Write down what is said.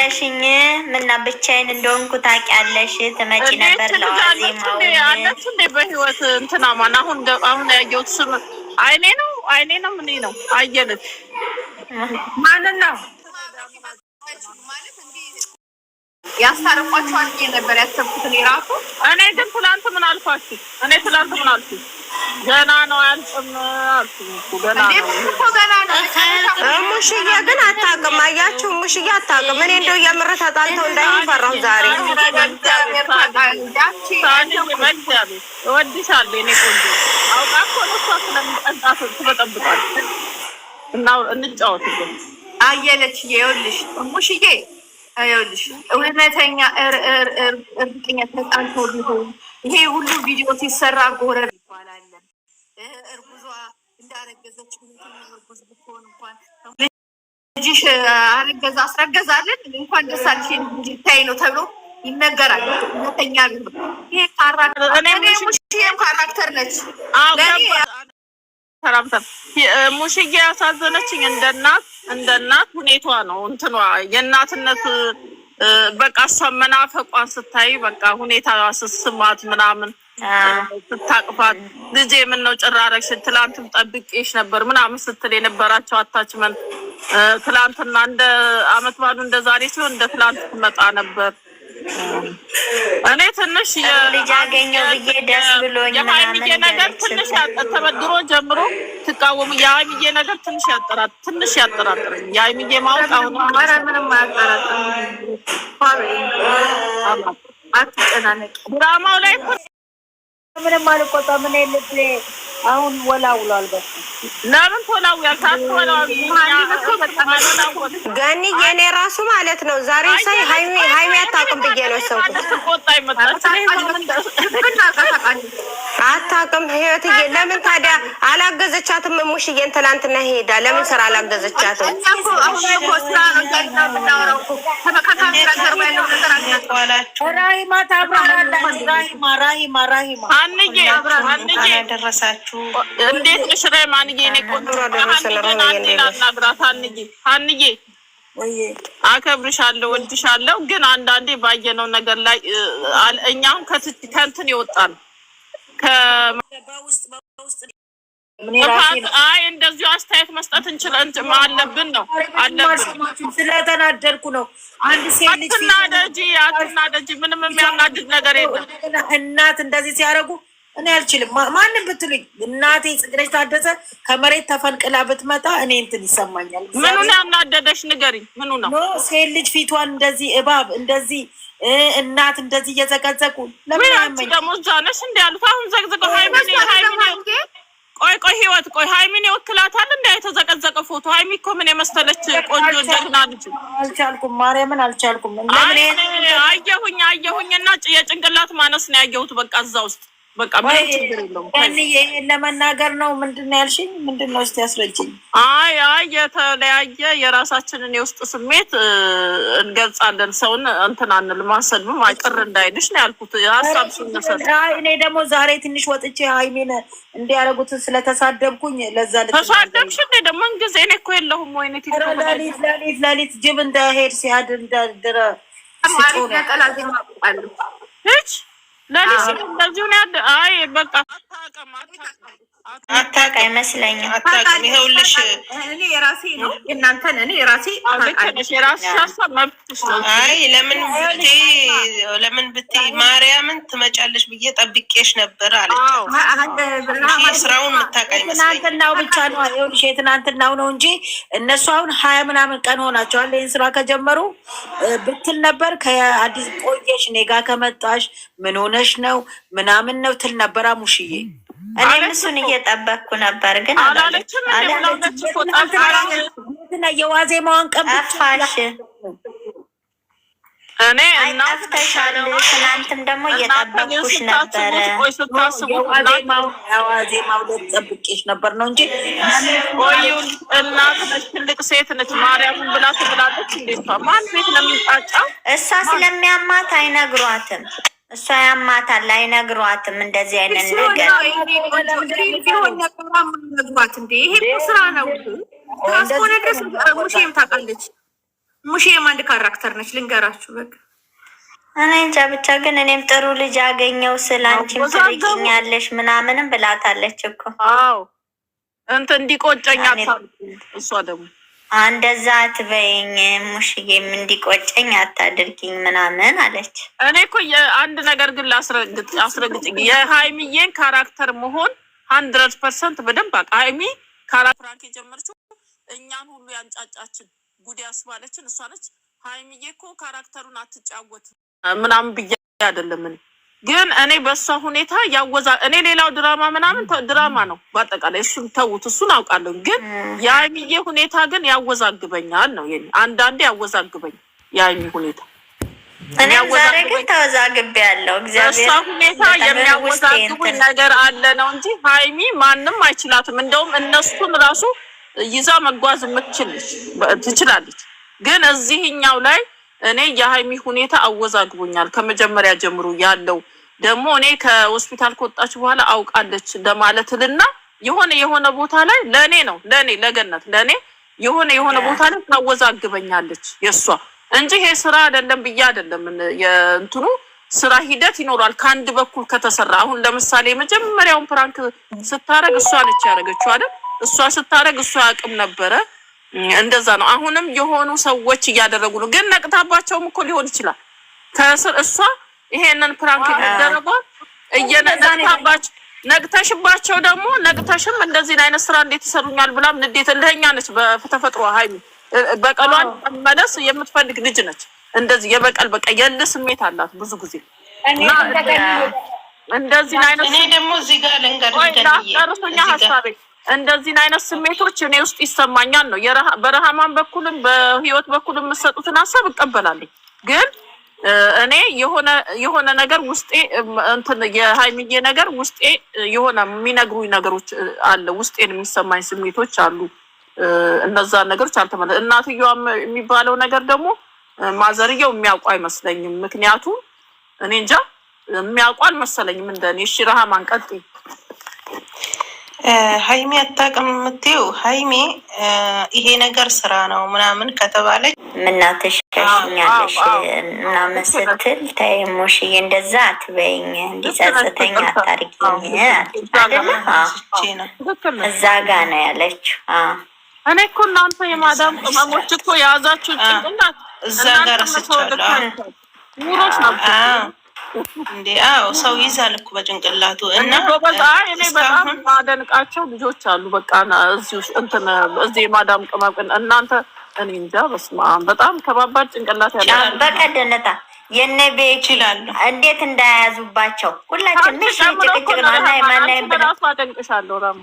ብለሽኝ ምና ብቻዬን እንደሆንኩ ታውቂያለሽ። ትመጪ ነበር ለዋዜማው አለች እንዴ በህይወት እንትና ማን አሁን ያየሁት ስም አይኔ ነው ምን ነው አየለች ማንን ነው ያስታርቋቸዋል ነበር ያሰብኩት እኔ ራሱ። እኔ ግን ትላንት ምን አልኳችሁ? ገና ነው አልጥም አልኩ። ገና ሙሽዬ ግን አታውቅም። አያችሁ ሙሽዬ አታውቅም። እኔ እንደው የምር ተጣልተው እንዳይሆን ፈራሁ ዛሬ። እወድሻለሁ የእኔ ቆንጆ። አውቃ እኮ ነው እሷ ስለምጠጣት ትበጠብጣለች። እና እንጫወትበት አየለች። ይኸውልሽ ሙሽዬ ይኸውልሽ እውነተኛ እርግጠኛ ተጣልተው ቢሆን ይሄ ሁሉ ቪዲዮ ሲሰራ ጎረር ይባላል። እርጉዟ እንዳረገዘች እርጉዝ ብትሆን እንኳን ልጅሽ አስረገዛለን እንኳን ደስ አለሽ እንድታይ ነው ተብሎ ይነገራል። እውነተኛ ቢሆን ይሄ ካራክተር ነች። ሙሽዬ ያሳዘነችኝ እንደ እናት ሁኔታዋ ነው። እንትኗ የእናትነት በቃ እሷ መናፈቋን ስታይ በቃ ሁኔታ ስስማት ምናምን ስታቅፋት ልጄ ምን ነው ጭራረግሽ ትላንትም ጠብቄሽ ነበር ምናምን ስትል የነበራቸው አታችመንት ትላንትና እንደ አመት ባሉ እንደ ዛሬ ሲሆን እንደ ትላንት ትመጣ ነበር። እኔ ትንሽ ልጅ አገኘው ብዬ ደስ ብሎኝ የሀይሚዬ ነገር ትንሽ ተበድሮ ጀምሮ ትቃወሙ የሀይሚዬ ነገር ትንሽ ያጠራጥረኝ። የሀይሚዬ ማወቅ አሁን ምንም አትጨናነቂ። ድራማው ላይ ምንም አልቆጣም። ምን ልብ አሁን ወላውሏል። በቃ ለምን ተወላውያል? ታስወላው ገኒ የኔ ራሱ ማለት ነው ዛሬ ሳይ ሃይሚ አታውቅም ብዬ ነው ሰው ቆጣይ መጣች። አታውቅም ህይወትዬ። ለምን ታዲያ አላገዘቻትም? ሙሽዬን ትላንትና ሄዳ ለምን ስራ አላገዘቻትም? ራሂማ ታብራራለች። ራሂማ ደረሳችሁ። እንዴት ነሽ ራሂማንዬ? እኔ ቆንጆ ሀንዬ አከብርሻለሁ፣ ወድሻለሁ። ግን አንዳንዴ ባየነው ነገር ላይ እኛ አሁን ከእንትን ይወጣል አይ እንደዚሁ አስተያየት መስጠት እንችላለን አለብን ነው ስለተናደድኩ ነው። አንድ ሴት ልጅ አትናደጂ። ምንም የሚያናድድ ነገር የለም። እናት እንደዚህ ሲያደርጉ እኔ አልችልም። ማንም ብትሉኝ እናቴ ጽግረሽ ታደሰ ከመሬት ተፈንቅላ ብትመጣ እኔ እንትን ይሰማኛል። ምኑን ያናደደሽ ንገሪኝ። ምኑ ነው? ሴት ልጅ ፊቷን እንደዚህ እባብ እንደዚህ እናት እንደዚህ እየዘቀዘቁ ለምን ያመኝ ደግሞ እዛ ነሽ እንደ ያሉት አሁን ዘቅዝቀው ሃይሚን ቆይ ሃይሚን ይወክላታል እንደ የተዘቀዘቀ ፎቶ። ሃይሚ እኮ ምን የመሰለች ቆንጆ ጀግና ልጅ። አልቻልኩም፣ ማርያምን አልቻልኩም። አየሁኝና የጭንቅላት ማነስ ነው ያየሁት። በቃ እዛ ውስጥ በቃ ምንም ችግር የለውም። ይሄን ለመናገር ነው። ምንድነው ያልሽኝ? ምንድነው እስቲ ያስረጅኝ። አይ የተለያየ የራሳችንን የውስጥ ስሜት እንገልጻለን። ሰውን እንትን አንልም፣ ማሰልም አይቀር እንዳይልሽ ነው ያልኩት። ሀሳብ ሲነሳት እኔ ደግሞ ዛሬ ትንሽ ወጥቼ ሃይሚን እንዲያረጉትን ስለተሳደብኩኝ ለዛ ተሳደብሽ እንዴ? ደግሞ ጊዜ እኔ እኮ የለሁም ወይኔ ሌሊት ጅብ እንዳሄድ ሲያድር እንዳደረ ለሊስ እንደዚሁ ነው ያለ። አይ በቃ አታውቅ አይመስለኝም። አታውቅም። ይኸውልሽ እኔ የራሴ ነው እናንተን እኔ የራሴ የራስሽ ሀሳብ መብትሽ ነው። አይ ለምን ብትይ ማርያምን ትመጫለሽ ብዬ ጠብቄሽ ነበር አለች። ስራውን የምታውቅ አይመስለኝም። ትናንትናው ብቻ ነው ይኸውልሽ፣ የትናንትናው ነው እንጂ እነሱ አሁን 20 ምናምን ቀን ሆናቸዋል ይህን ስራ ከጀመሩ ብትል ነበር። ከአዲስ ቆየሽ እኔ ጋ ከመጣሽ ምን ሆነሽ ነው ምናምን ነው ትል ነበራ ሙሽዬ። እኔ እሱን እየጠበቅኩ ነበር ግን አላለችም። የዋዜማዋን ቀን ጠፋሽ። እኔ ጠፍተሻል። ትናንትም ደግሞ እየጠበቅኩሽ ነበረ። ዋዜማው ጠብቄሽ ነበር ነው እንጂ እናት ነች፣ ትልቅ ሴት ነች። ማርያምን ብላ ትብላለች። እንዴት ማን ቤት ነው የሚጣጫው? እሷ ስለሚያማት አይነግሯትም። እሷ ያማታል አይነግሯትም። እንደዚህ አይነት ነገር ይሄ ስራ ነው። እስከሆነ ድረስ ሙሽም ታውቃለች። ሙሽ የማን ካራክተር ነች ልንገራችሁ በቃ እኔ እንጃ ብቻ ግን እኔም ጥሩ ልጅ አገኘው ስላንቺም ትርቂኛለሽ ምናምንም ብላታለች እኮ። አዎ እንትን እንዲቆጨኝ እሷ ደግሞ እንደዛ አትበይኝ ሙሽዬም እንዲቆጨኝ አታድርጊኝ ምናምን አለች። እኔ እኮ የአንድ ነገር ግን ላስረግጥ የሃይሚዬን ካራክተር መሆን 100% በደንብ አውቃ። ሃይሚ ካራክተር የጀመረችው እኛን ሁሉ ያንጫጫችን ጉድ ያስባለችን እሷ ነች። ሃይሚዬ እኮ ካራክተሩን አትጫወት ምናምን ብዬ አይደለም ግን እኔ በሷ ሁኔታ ያወዛ እኔ ሌላው ድራማ ምናምን ድራማ ነው በአጠቃላይ እሱን ተውት እሱን አውቃለሁ። ግን የሃይሚዬ ሁኔታ ግን ያወዛግበኛል ነው የኔ አንዳንዴ ያወዛግበኝ የሃይሚ ሁኔታ። እኔ ዛሬ ግን ተወዛግቤያለሁ። እግዚአብሔር እሷ ሁኔታ የሚያወዛግቡኝ ነገር አለ ነው እንጂ ሃይሚ ማንም አይችላትም። እንደውም እነሱን ራሱ ይዛ መጓዝ ትችላለች። ግን እዚህኛው ላይ እኔ የሃይሚ ሁኔታ አወዛግቦኛል ከመጀመሪያ ጀምሮ ያለው ደግሞ እኔ ከሆስፒታል ከወጣች በኋላ አውቃለች ለማለትና የሆነ ቦታ ላይ ለኔ ለገነት ለኔ የሆነ ቦታ ላይ ታወዛግበኛለች የሷ እንጂ ይሄ ስራ አይደለም ብዬ አይደለም። የእንትኑ ስራ ሂደት ይኖራል ከአንድ በኩል ከተሰራ። አሁን ለምሳሌ መጀመሪያውን ፕራንክ ስታረግ እሷ ነች ያረገችው አይደል? እሷ ስታረግ እሷ ያቅም ነበረ እንደዛ ነው። አሁንም የሆኑ ሰዎች እያደረጉ ነው። ግን ነቅታባቸውም እኮ ሊሆን ይችላል ከስር እሷ ይሄንን ፕራንክ እየደረገ እየነቃባቸው ነቅተሽባቸው ደግሞ ነቅተሽም እንደዚህ አይነት ስራ እንዴት ይሰሩኛል ብላም ንዴት እንደኛ ነች በተፈጥሮ ሃይሚ በቀሏን መለስ የምትፈልግ ልጅ ነች። እንደዚህ የበቀል የል ስሜት አላት ብዙ ጊዜ እና እንደዚህ አይነት እኔ ደግሞ እዚህ ጋር ልንገርልኝ ሀሳቤ እንደዚህ አይነት ስሜቶች እኔ ውስጥ ይሰማኛል ነው። በረሃማን በኩልም በህይወት በኩልም የምትሰጡትን ሀሳብ እቀበላለሁ። ግን እኔ የሆነ ነገር ውስጤ እንትን የሃይሚዬ ነገር ውስጤ የሆነ የሚነግሩኝ ነገሮች አለ። ውስጤን የሚሰማኝ ስሜቶች አሉ። እነዛ ነገሮች አልተመለሰ እናትየዋ የሚባለው ነገር ደግሞ ማዘርየው የሚያውቁ አይመስለኝም። ምክንያቱም እኔ እንጃ የሚያውቁ አልመሰለኝም እንደኔ። እሺ ረሃማን ቀጥይ። ሃይሜ አታውቅም የምትይው ሃይሜ ይሄ ነገር ስራ ነው ምናምን ከተባለች ምናትሽ ከሽኛለሽ ምናምን ስትል ተይ ሙሽዬ እንደዛ አትበይኝ እንዲጸጽተኝ አታርጊኝ አይደለ? እዛ ጋ ነው ያለችው። እኔ እኮ እናንተ የማዳም ቅመሞች እኮ የያዛችሁ ጭንቅላት እዛ ጋር ስቻለሁ ሙሮች ናቸው እንዴ? አዎ ሰው ይዛል እኮ በጭንቅላቱ እና እኔ በጣም ማደንቃቸው ልጆች አሉ። በቃ እዚህ ማዳም ቅመም እናንተ እኔ እንጃ በስመ አብ በጣም ከባባድ ጭንቅላት ያለው በቀደነታ የነ ቤት ይችላል እንዴት እንዳያዙባቸው ሁላችን ምሽ ጭቅጭቅ ነው እና ማናይም በራሱ አደንቅሻለሁ።